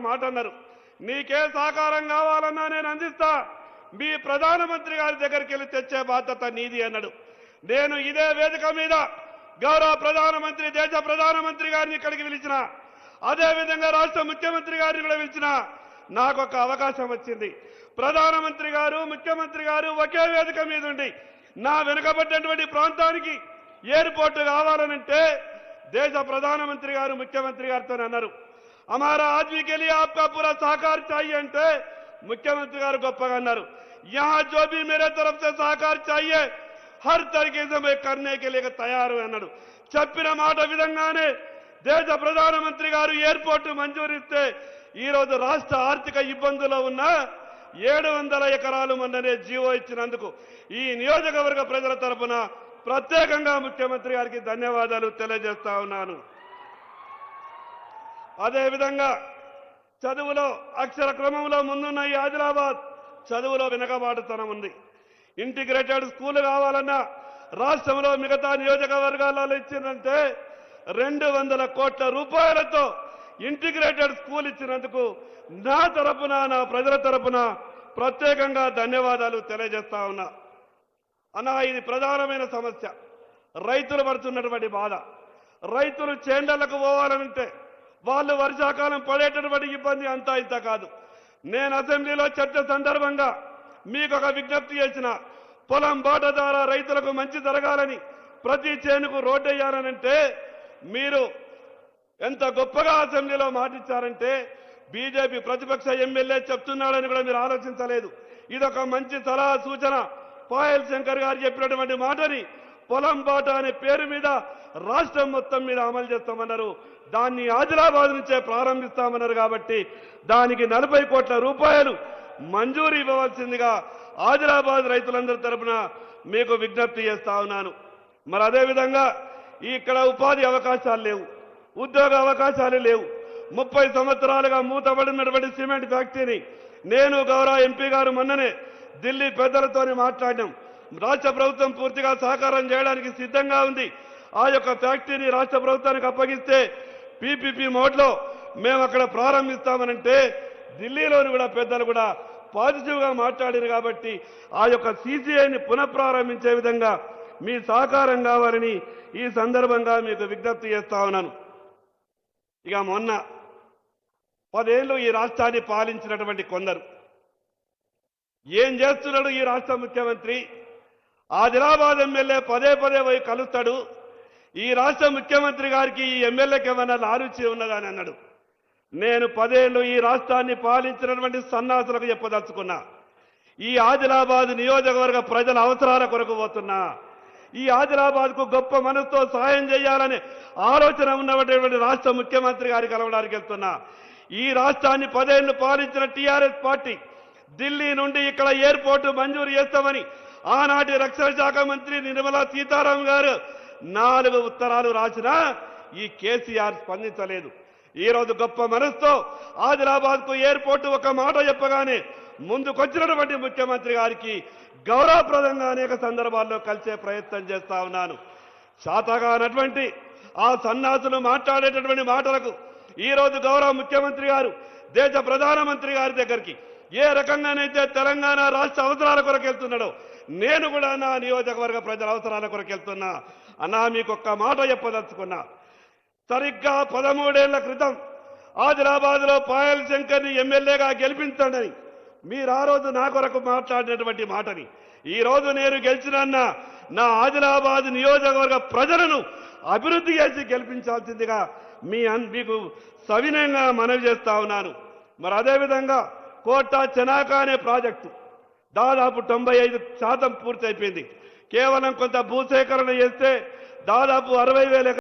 మాట అన్నారు. నీకే సహకారం కావాలన్నా నేను అందిస్తా, మీ ప్రధానమంత్రి గారి దగ్గరికి వెళ్ళి తెచ్చే బాధ్యత నీది అన్నాడు. నేను ఇదే వేదిక మీద గౌరవ ప్రధానమంత్రి, దేశ ప్రధానమంత్రి గారిని ఇక్కడికి పిలిచిన, అదేవిధంగా రాష్ట్ర ముఖ్యమంత్రి గారిని కూడా పిలిచిన. నాకు ఒక అవకాశం వచ్చింది. ప్రధానమంత్రి గారు, ముఖ్యమంత్రి గారు ఒకే వేదిక మీద ఉండి నా వెనుకబడ్డటువంటి ప్రాంతానికి ఎయిర్పోర్ట్ కావాలనంటే దేశ ప్రధానమంత్రి గారు ముఖ్యమంత్రి గారితో అన్నారు, हमारा आदमी के लिए आपका पूरा सहकार चाहिए అంటే ముఖ్యమంత్రి గారు గొప్పగా అన్నారు, यहाँ जो भी मेरे तरफ से सहकार चाहिए हर तरीके से मैं करने के लिए तैयार हूं అన్నాడు. చెప్పిన మాట విధంగానే దేశ ప్రధానమంత్రి గారు ఎయిర్పోర్ట్ మంజూరిస్తే ఈ రోజు రాష్ట్ర ఆర్థిక ఇబ్బందుల్లో ఉన్న 700 ఎకరాలు మొన్ననే జీవో ఇచ్చినందుకు ఈ నియోజకవర్గ ప్రజల తరపున ప్రత్యేకంగా ముఖ్యమంత్రి గారికి ధన్యవాదాలు తెలియజేస్తా ఉన్నాను. అదేవిధంగా చదువులో అక్షర క్రమంలో ముందున్న ఈ ఆదిలాబాద్ చదువులో వెనుకబాటుతనం ఉంది. ఇంటిగ్రేటెడ్ స్కూల్ కావాలన్నా రాష్ట్రంలో మిగతా నియోజకవర్గాలలో ఇచ్చిందంటే 200 కోట్ల రూపాయలతో ఇంటిగ్రేటెడ్ స్కూల్ ఇచ్చినందుకు నా తరపున, నా ప్రజల తరపున ప్రత్యేకంగా ధన్యవాదాలు తెలియజేస్తా ఉన్నా. అన్నా, ఇది ప్రధానమైన సమస్య. రైతులు పడుతున్నటువంటి బాధ. రైతులు చేండలకు పోవాలంటే వాళ్ళు వర్షాకాలం పడేటటువంటి ఇబ్బంది అంతా ఇంత కాదు. నేను అసెంబ్లీలో చర్చ సందర్భంగా మీకు ఒక విజ్ఞప్తి చేసిన, పొలం బాట ద్వారా రైతులకు మంచి జరగాలని ప్రతి చేనుకు రోడ్డు వేయాలనంటే మీరు ఎంత గొప్పగా అసెంబ్లీలో మాటిచ్చారంటే బీజేపీ ప్రతిపక్ష ఎమ్మెల్యే చెప్తున్నాడని కూడా మీరు ఆలోచించలేదు. ఇదొక మంచి సలహా సూచన. పాయల్ శంకర్ గారు చెప్పినటువంటి మాటని పొలం బాట అనే పేరు మీద రాష్ట్రం మొత్తం మీద అమలు చేస్తామన్నారు. దాన్ని ఆదిలాబాద్ నుంచే ప్రారంభిస్తామన్నారు. కాబట్టి దానికి 40 కోట్ల రూపాయలు మంజూరు ఇవ్వవలసిందిగా ఆదిలాబాద్ రైతులందరి తరపున మీకు విజ్ఞప్తి చేస్తా ఉన్నాను. మరి అదేవిధంగా ఇక్కడ ఉపాధి అవకాశాలు లేవు, ఉద్యోగ అవకాశాలు లేవు. 30 సంవత్సరాలుగా మూతబడినటువంటి సిమెంట్ ఫ్యాక్టరీని నేను గౌరవ ఎంపీ గారు మొన్ననే ఢిల్లీ పెద్దలతో మాట్లాడినాం. రాష్ట్ర ప్రభుత్వం పూర్తిగా సహకారం చేయడానికి సిద్ధంగా ఉంది. ఆ యొక్క ఫ్యాక్టరీని రాష్ట్ర ప్రభుత్వానికి అప్పగిస్తే పీపీపీ మోడ్లో మేము అక్కడ ప్రారంభిస్తామనంటే ఢిల్లీలోని కూడా పెద్దలు కూడా పాజిటివ్గా మాట్లాడారు. కాబట్టి ఆ యొక్క సీసీఐని పునఃప్రారంభించే విధంగా మీ సహకారం కావాలని ఈ సందర్భంగా మీకు విజ్ఞప్తి చేస్తా ఉన్నాను. ఇక మొన్న 10 ఏళ్ళు ఈ రాష్ట్రాన్ని పాలించినటువంటి కొందరు ఏం చేస్తున్నాడు ఈ రాష్ట్ర ముఖ్యమంత్రి? ఆదిలాబాద్ ఎమ్మెల్యే పదే పోయి కలుస్తాడు. ఈ రాష్ట్ర ముఖ్యమంత్రి గారికి ఈ ఎమ్మెల్యేకి ఏమైనా లారుచి ఉన్నదని అన్నాడు. నేను 10 ఏళ్ళు ఈ రాష్ట్రాన్ని పాలించినటువంటి సన్నాసులకు చెప్పదలుచుకున్నా, ఈ ఆదిలాబాద్ నియోజకవర్గ ప్రజల అవసరాల కొరకు పోతున్నా. ఈ ఆదిలాబాద్కు గొప్ప మనసుతో సాయం చేయాలనే ఆలోచన ఉన్నటువంటి రాష్ట్ర ముఖ్యమంత్రి గారికి కలవడానికి వెళ్తున్నా. ఈ రాష్ట్రాన్ని 10 ఏళ్ళు పాలించిన టీఆర్ఎస్ పార్టీ ఢిల్లీ నుండి ఇక్కడ ఎయిర్పోర్ట్ మంజూరు చేస్తామని ఆనాటి రక్షణ శాఖ మంత్రి నిర్మలా సీతారామన్ గారు 4 ఉత్తరాలు రాసినా ఈ కేసీఆర్ స్పందించలేదు. ఈ రోజు గొప్ప మనసుతో ఆదిలాబాద్కు ఎయిర్పోర్ట్ ఒక మాట చెప్పగానే ముందుకొచ్చినటువంటి ముఖ్యమంత్రి గారికి గౌరవప్రదంగా అనేక సందర్భాల్లో కలిసే ప్రయత్నం చేస్తా ఉన్నాను. శాతగానటువంటి ఆ సన్నాసులు మాట్లాడేటటువంటి మాటలకు ఈ రోజు గౌరవ ముఖ్యమంత్రి గారు దేశ ప్రధానమంత్రి గారి దగ్గరికి ఏ రకంగానైతే తెలంగాణ రాష్ట్ర అవసరాల కొరకు వెళ్తున్నాడో నేను కూడా నా నియోజకవర్గ ప్రజల అవసరాల కొరకు వెళ్తున్నా. అన్నా, మీకు ఒక్క మాట చెప్పదలుచుకున్నా. సరిగ్గా 13 ఏళ్ల క్రితం ఆదిలాబాద్లో పాయల్ శంకర్ని ఎమ్మెల్యేగా గెలిపించండి మీరు ఆ రోజు నా కొరకు మాట్లాడినటువంటి మాటని ఈ రోజు నేను గెలిచినన్నా నా ఆదిలాబాద్ నియోజకవర్గ ప్రజలను అభివృద్ధి చేసి గెలిపించాల్సిందిగా మీకు సవినయంగా మనవి చేస్తా ఉన్నాను. మరి అదేవిధంగా కోట చెనాక అనే ప్రాజెక్టు దాదాపు 95% పూర్తయిపోయింది. కేవలం కొంత భూసేకరణ చేస్తే దాదాపు 60,000